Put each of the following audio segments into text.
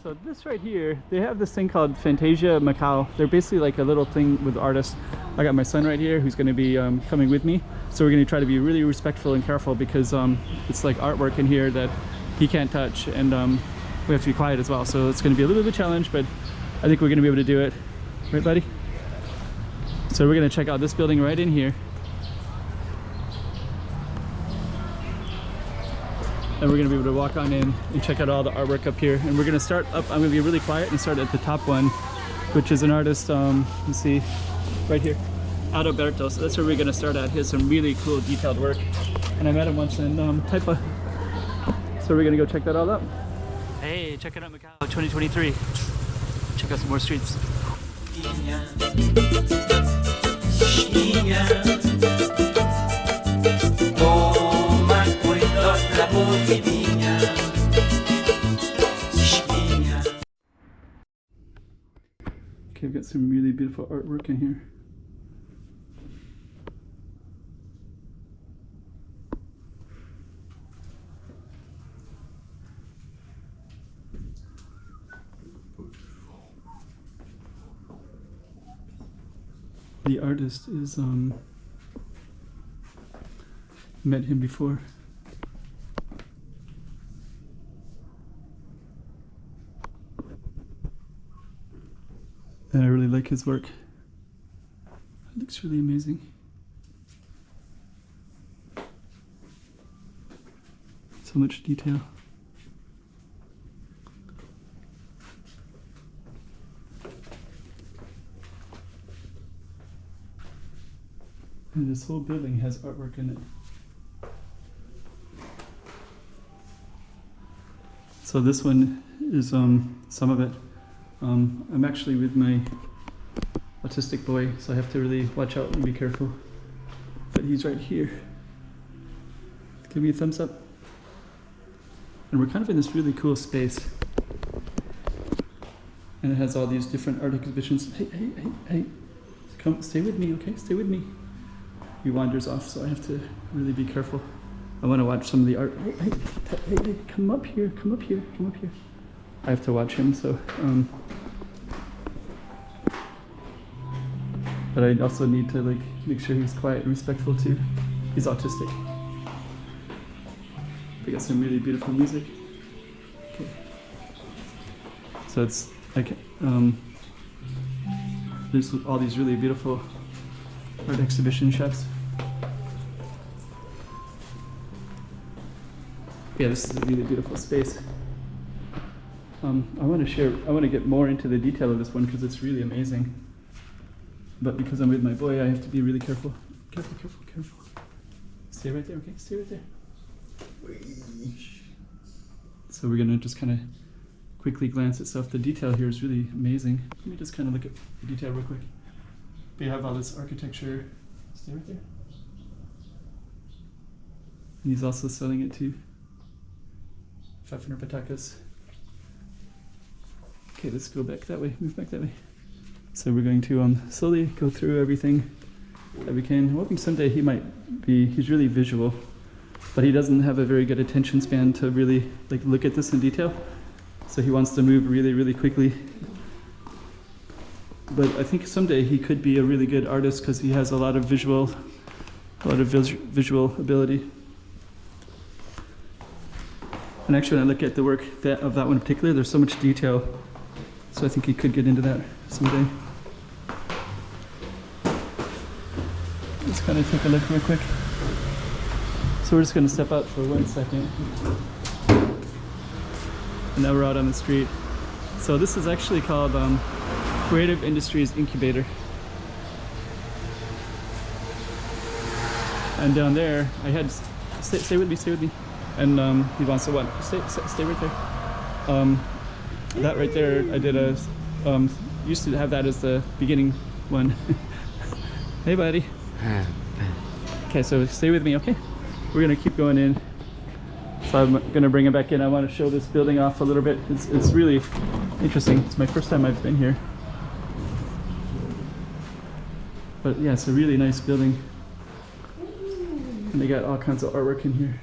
So this right here, they have this thing called Fantasia Macau. They're basically like a little thing with artists. I got my son right here who's going to be coming with me. So we're going to try to be really respectful and careful because it's like artwork in here that he can't touch, and we have to be quiet as well. So it's going to be a little bit of a challenge, but I think we're going to be able to do it. Right, buddy? So we're going to check out this building right in here. And we're going to be able to walk on in and check out all the artwork up here. And we're going to start up, I'm going to be really quiet and start at the top one, which is an artist, let's see, right here, Alberto. So that's where we're going to start at. He has some really cool detailed work. And I met him once in Taipa. So we're going to go check that all out. Hey, check it out, Macau 2023. Check out some more streets. Okay, I've got some really beautiful artwork in here. The artist is, met him before. And I really like his work. It looks really amazing. So much detail. And this whole building has artwork in it. So this one is some of it. I'm actually with my autistic boy, so I have to really watch out and be careful. But he's right here. Give me a thumbs up. And we're kind of in this really cool space. And it has all these different art exhibitions. Hey. Come, stay with me, okay? Stay with me. He wanders off, so I have to really be careful. I want to watch some of the art. Hey, come up here. I have to watch him, so but I also need to like make sure he's quiet and respectful too. He's autistic. We got some really beautiful music. Okay. So it's like there's all these really beautiful art exhibition shops. Yeah, this is a really beautiful space. I want to get more into the detail of this one because it's really amazing. But because I'm with my boy, I have to be really careful. Careful. Stay right there, okay? Stay right there. So we're gonna just kind of quickly glance at stuff. The detail here is really amazing. Let me just kind of look at the detail real quick. We have all this architecture. Stay right there. And he's also selling it to 500 patakas. Okay, let's go back that way, move back that way. So we're going to slowly go through everything that we can. I'm hoping someday he's really visual, but he doesn't have a very good attention span to really like look at this in detail. So he wants to move really, really quickly. But I think someday he could be a really good artist because he has a lot of visual ability. And actually, when I look at the work of that one in particular, there's so much detail. So I think he could get into that someday. Let's kind of take a look real quick. So we're just going to step out for 1 second. And now we're out on the street. So this is actually called Creative Industries Incubator. And down there, I had, stay with me. And he wants to what? Stay right there. That right there, I did used to have that as the beginning one. Hey buddy. Okay, so stay with me, okay? We're gonna keep going in. So I'm gonna bring him back in. I want to show this building off a little bit. It's really interesting. It's my first time I've been here. But yeah, it's a really nice building. And they got all kinds of artwork in here.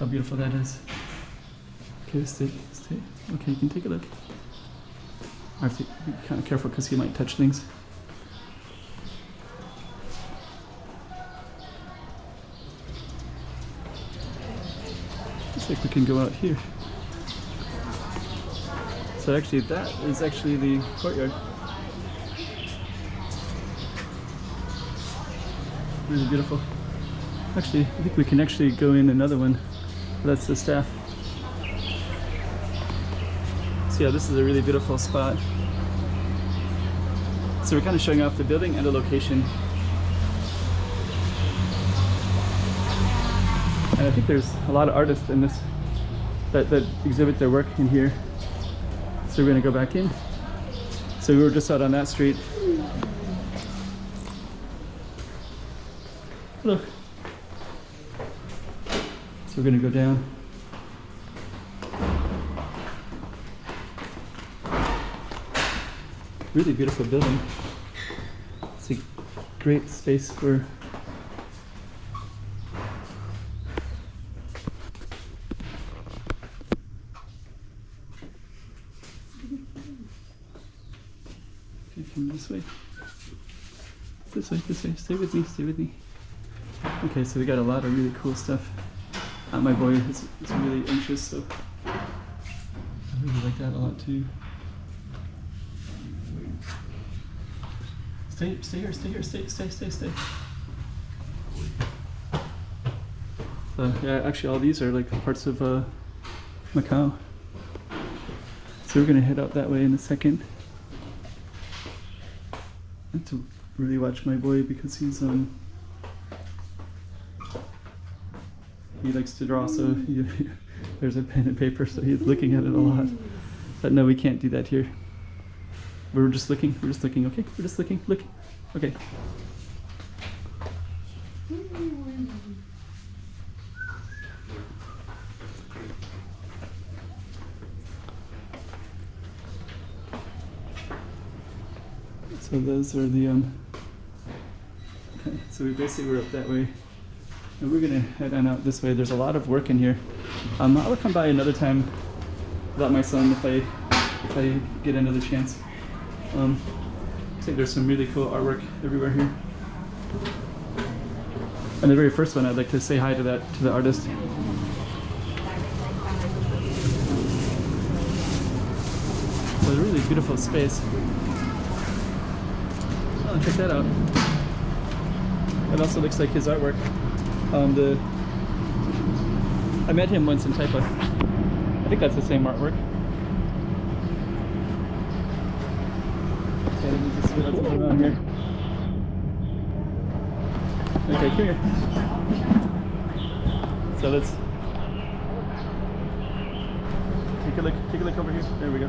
How beautiful that is. Okay, stay. Okay, you can take a look. I have to be kind of careful because he might touch things. Looks like we can go out here. So actually that is actually the courtyard. Really beautiful. Actually, I think we can actually go in another one. That's the staff. So yeah, this is a really beautiful spot. So we're kind of showing off the building and the location. And I think there's a lot of artists in this that exhibit their work in here. So we're gonna go back in. So we were just out on that street. Look. So we're gonna go down. Really beautiful building. It's a great space for come this way. This way. Stay with me. Okay, so we got a lot of really cool stuff. My boy is really anxious, so I really like that a lot too. Stay here. So yeah, actually all these are like parts of Macau. So we're gonna head out that way in a second. I have to really watch my boy because he's he likes to draw, so there's a pen and paper, so he's looking at it a lot. But no, we can't do that here. We're just looking, okay? We're just looking, look. Okay. So those are the, okay, so we basically were up that way. And we're gonna head on out this way. There's a lot of work in here. I'll come by another time without my son if I get another chance. I think there's some really cool artwork everywhere here. And the very first one, I'd like to say hi to the artist. So a really beautiful space. Oh, check that out. It also looks like his artwork. I met him once in Taipei. I think that's the same artwork. Okay, let me just get around here. Okay, come here. So let's take a look over here. There we go.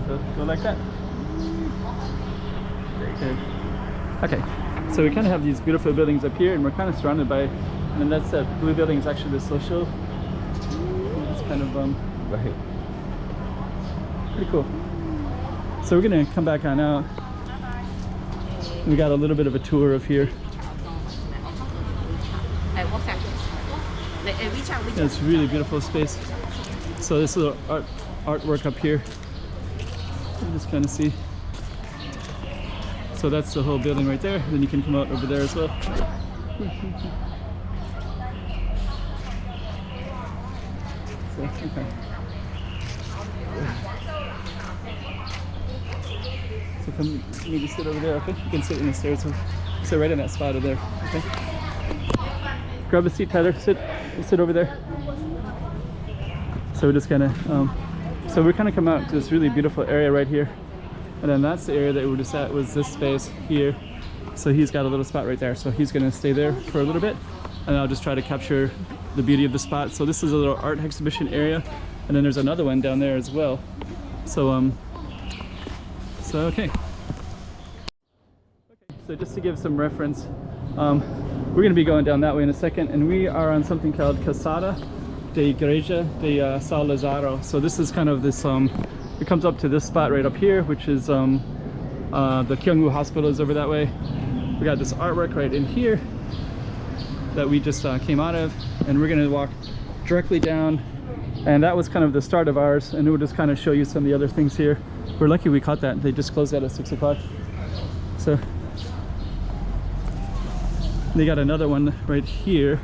So go like that. Okay. So we kind of have these beautiful buildings up here, and we're kind of surrounded by, and then that's that blue building is actually the social. It's kind of right. Pretty cool. So we're gonna come back on out. We got a little bit of a tour of here. Yeah, it's a really beautiful space. So this little artwork up here. You just kind of see. So that's the whole building right there. Then you can come out over there as well. So, okay. So come maybe sit over there, okay? You can sit in the stairs. Sit right in that spot over there, okay? Grab a seat, Tyler. Sit over there. So we're just gonna, so we're kind of come out to this really beautiful area right here. And then that's the area that we were just at, was this space here. So he's got a little spot right there. So he's gonna stay there for a little bit, and I'll just try to capture the beauty of the spot. So this is a little art exhibition area, and then there's another one down there as well. So okay. So just to give some reference, we're gonna be going down that way in a second, and we are on something called Calçada de Igreja de Lazaro. So this is kind of this, it comes up to this spot right up here, which is the Kyungwoo Hospital is over that way. We got this artwork right in here that we just came out of, and we're gonna walk directly down And that was kind of the start of ours, and we'll just kind of show you some of the other things here. We're lucky we caught that. They just closed that at 6 o'clock. So they got another one right here.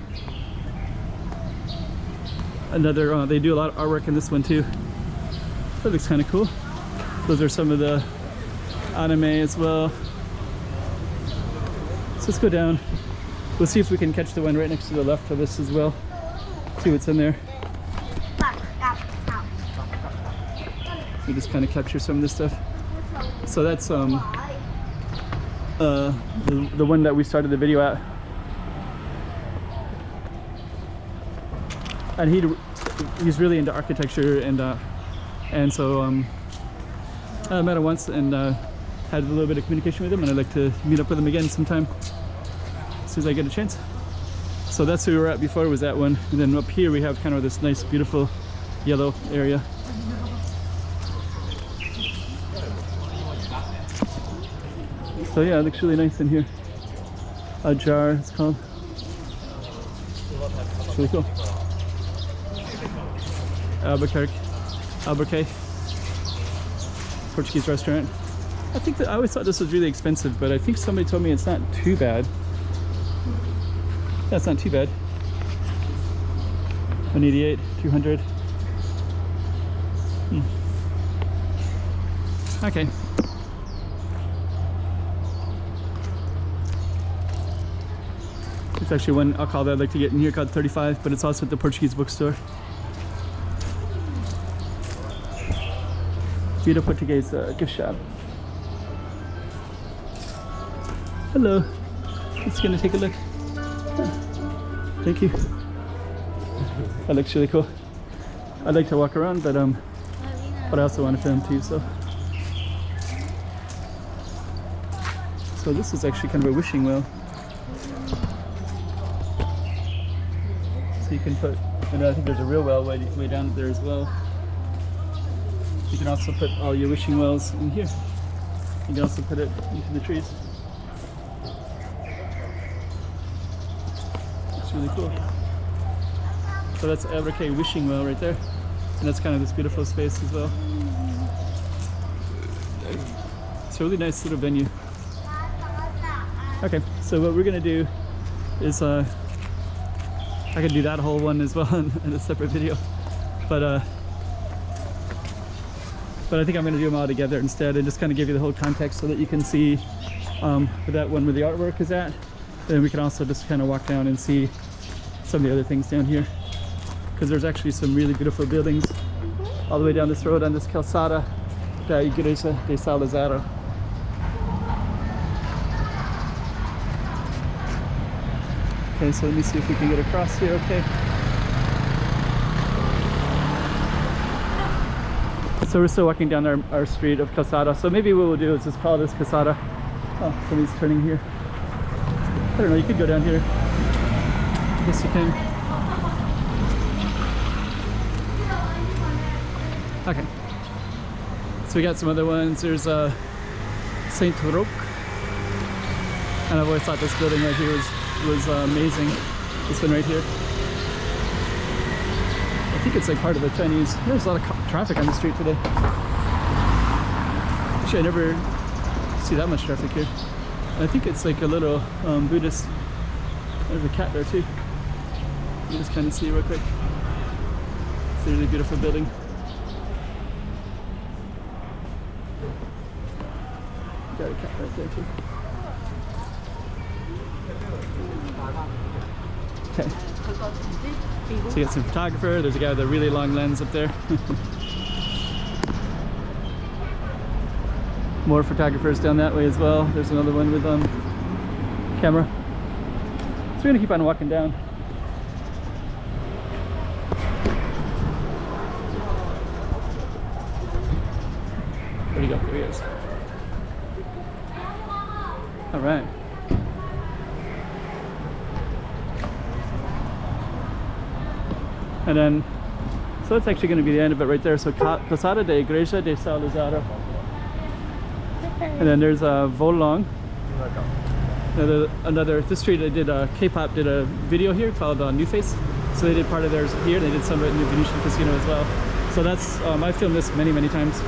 Another, they do a lot of artwork in this one too. That looks kind of cool. Those are some of the anime as well. So let's go down. We'll see if we can catch the one right next to the left of this as well. See what's in there. We just kind of capture some of this stuff. So that's the one that we started the video at. And he's really into architecture, and so I met him once and had a little bit of communication with him, and I'd like to meet up with him again sometime as soon as I get a chance. So that's where we were at before, was that one, and then up here we have kind of this nice beautiful yellow area. So yeah, it looks really nice in here. A jar, it's called. It's really cool. Albuquerque Portuguese restaurant. I think that I always thought this was really expensive, but I think somebody told me it's not too bad. That's not too bad. 188, 200. Okay. It's actually one alcohol that I'd like to get in here called 35, but it's also at the Portuguese bookstore. Vida Portuguese gift shop. Hello. Just gonna take a look. Thank you. That looks really cool. I'd like to walk around, but I also want to film too. So this is actually kind of a wishing well. So you can put, and I think there's a real well way down there as well. You can also put all your wishing wells in here. You can also put it into the trees. It's really cool. So that's Albuquerque wishing well right there. And that's kind of this beautiful space as well. It's a really nice little venue. Okay, so what we're gonna do is I could do that whole one as well in a separate video. But I think I'm going to do them all together instead and just kind of give you the whole context so that you can see that one where the artwork is at. Then we can also just kind of walk down and see some of the other things down here, because there's actually some really beautiful buildings all the way down this road on this Calçada, the Igreja de Lazaro. Okay, so let me see if we can get across here. Okay. So we're still walking down our street of Calçada. So maybe what we'll do is just call this Calçada. Oh, somebody's turning here. I don't know, you could go down here. I guess you can. Okay. So we got some other ones. There's Saint Roque. And I've always thought this building right here was amazing. This one right here. I think it's like part of the Chinese. There's a lot of traffic on the street today. Actually, I never see that much traffic here. I think it's like a little Buddhist. There's a cat there too. You just kind of see real quick. It's a really beautiful building. Got a cat right there too. Okay. So you got some photographer. There's a guy with a really long lens up there. More photographers down that way as well. There's another one with camera. So we're gonna keep on walking down. Where'd he go? There he is. All right. And then, so that's actually going to be the end of it right there. So Calçada de Igreja de Lazaro. And then there's a Volong. Another this street I did K-pop did a video here called New Face. So they did part of theirs here. They did some of it in the Venetian Casino as well. So that's I filmed this many times.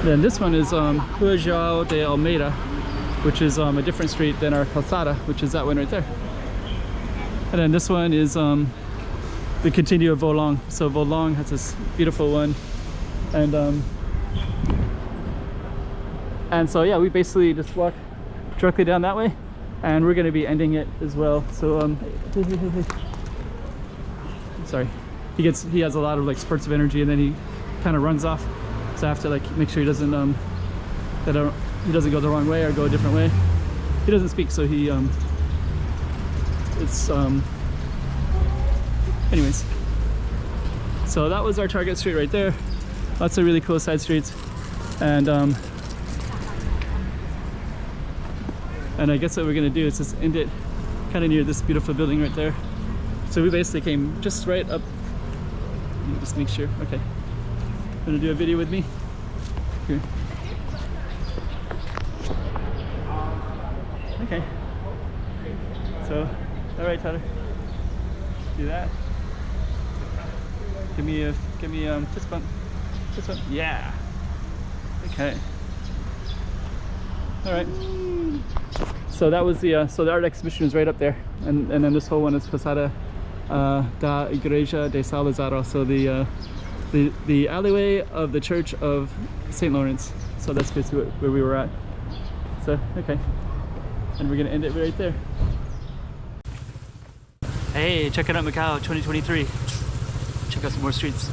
Then this one is Rua João de Almeida, which is a different street than our Calçada, which is that one right there. And then this one is the continue of Volong. So Volong has this beautiful one, and so yeah, we basically just walk directly down that way, and we're going to be ending it as well. So sorry, he has a lot of like spurts of energy, and then he kind of runs off. So I have to like make sure he doesn't he doesn't go the wrong way or go a different way. He doesn't speak, so he anyways. So that was our target street right there. Lots of really cool side streets, and I guess what we're gonna do is just end it kind of near this beautiful building right there. So we basically came just right up. Let me just make sure. Okay, gonna do a video with me here. Okay. So, all right, Tyler. Do that. Give me fist bump. Fist bump. Yeah. Okay. All right. So that was the so the art exhibition is right up there, and then this whole one is Calçada da Igreja de Lazaro. So the alleyway of the Church of St. Lawrence. So that's basically where we were at. So okay, and we're gonna end it right there. Hey, check it out, Macau 2023. Check out some more streets.